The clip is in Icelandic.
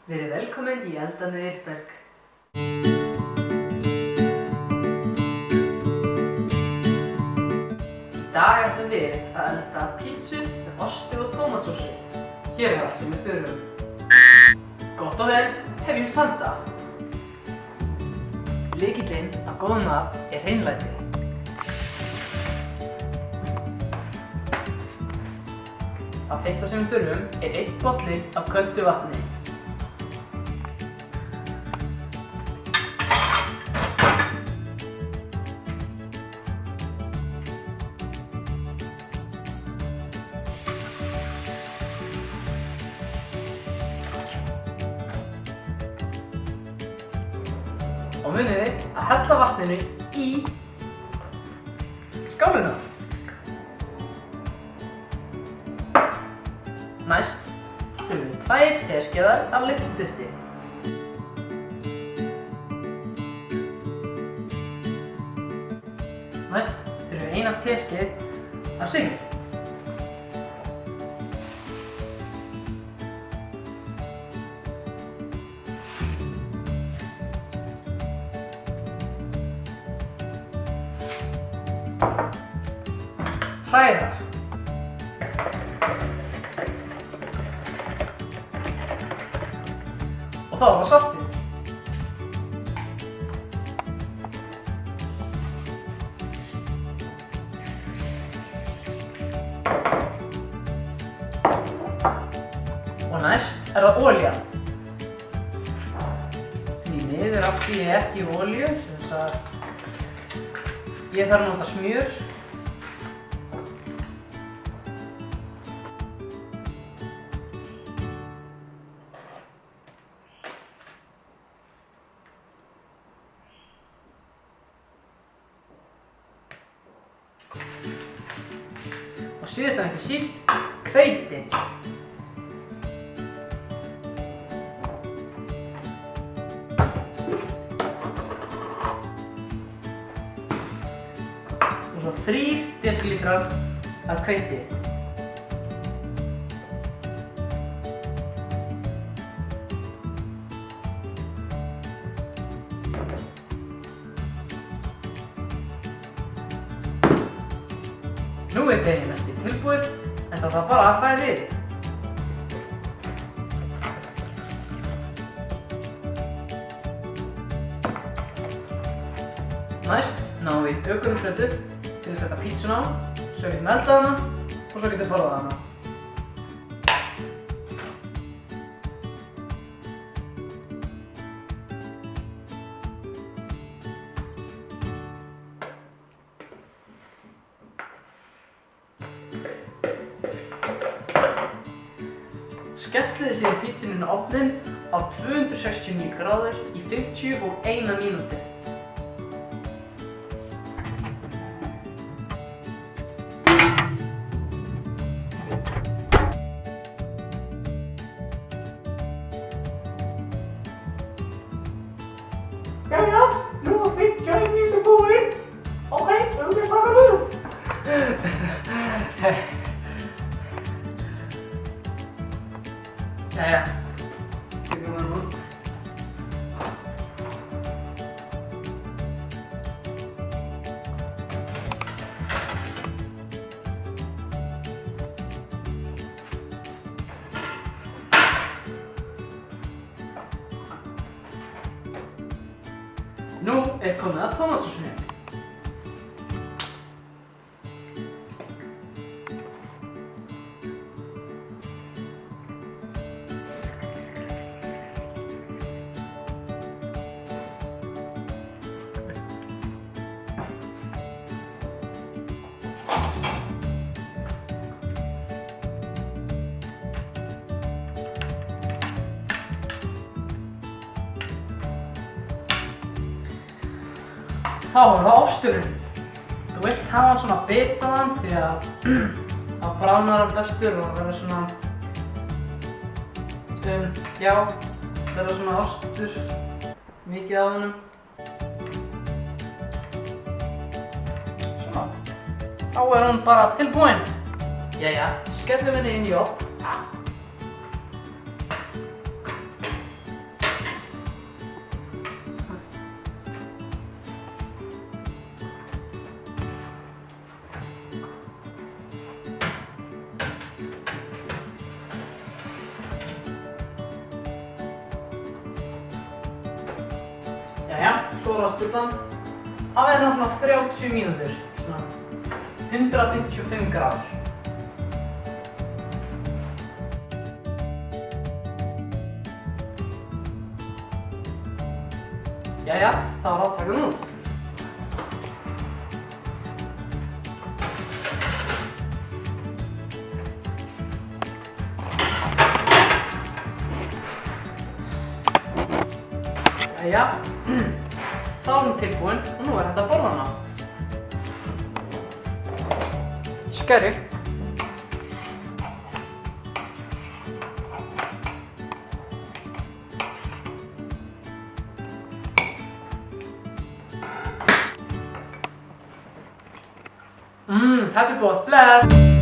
Verið velkomin í Eldað með Eirberg. Í dag ætlum við að elda pítsu með osti og tómatsósu. Hér allt sem við þurfum. Gott og vel, hefjumst handa. Lykillinn að góðum mat hreinlæti. Það fyrsta sem við þurfum 1 bolli af köldu vatni. Og munið þið að hella vatninu í skálina. Næst þurfum við 2 teskeiðar af lyftidufti. Næst þurfum við 1 teskeið af sykri. Hræra. Og þá var saltið. Og næst það olía. Því miður átti ég ekki olíu, sem sagt ég þarf að nota smjör. Og síðast en ekki síst, hveiti. Og svo 3 desilítrar af hveiti. Nú deigið næstum tilbúið, en það þarf bara að hræra við. Næst náum við bökunarplötu til að setja pítsuna á, svo við getum eldað hana og svo getum borðað hana. Skellið sér pítsunni inn á ofninn á 269 gráður í 51 mínútu. Jæja, nú er 50 mínútur búinn. Ok, við erum að taka það út. Jæja, tökum hann út. Nú komið að tómatsósunni. Þá það osturinn. Þú vilt hafa hann svona bitaðan því að þá bráðnar hann bestur og verður svona verður svona ostur mikið af honum. Svona. Þá hann bara tilbúinn. Jæja, skellum henni inn í ofn. stóra stullan. Það verður svona 30 mínútur, svona 155 gráður. Jæja, þá er að taka hún út. Jæja, þá er hún tilbúin og nú er hægt að borða hana. Skerri. Þetta er gott, bless!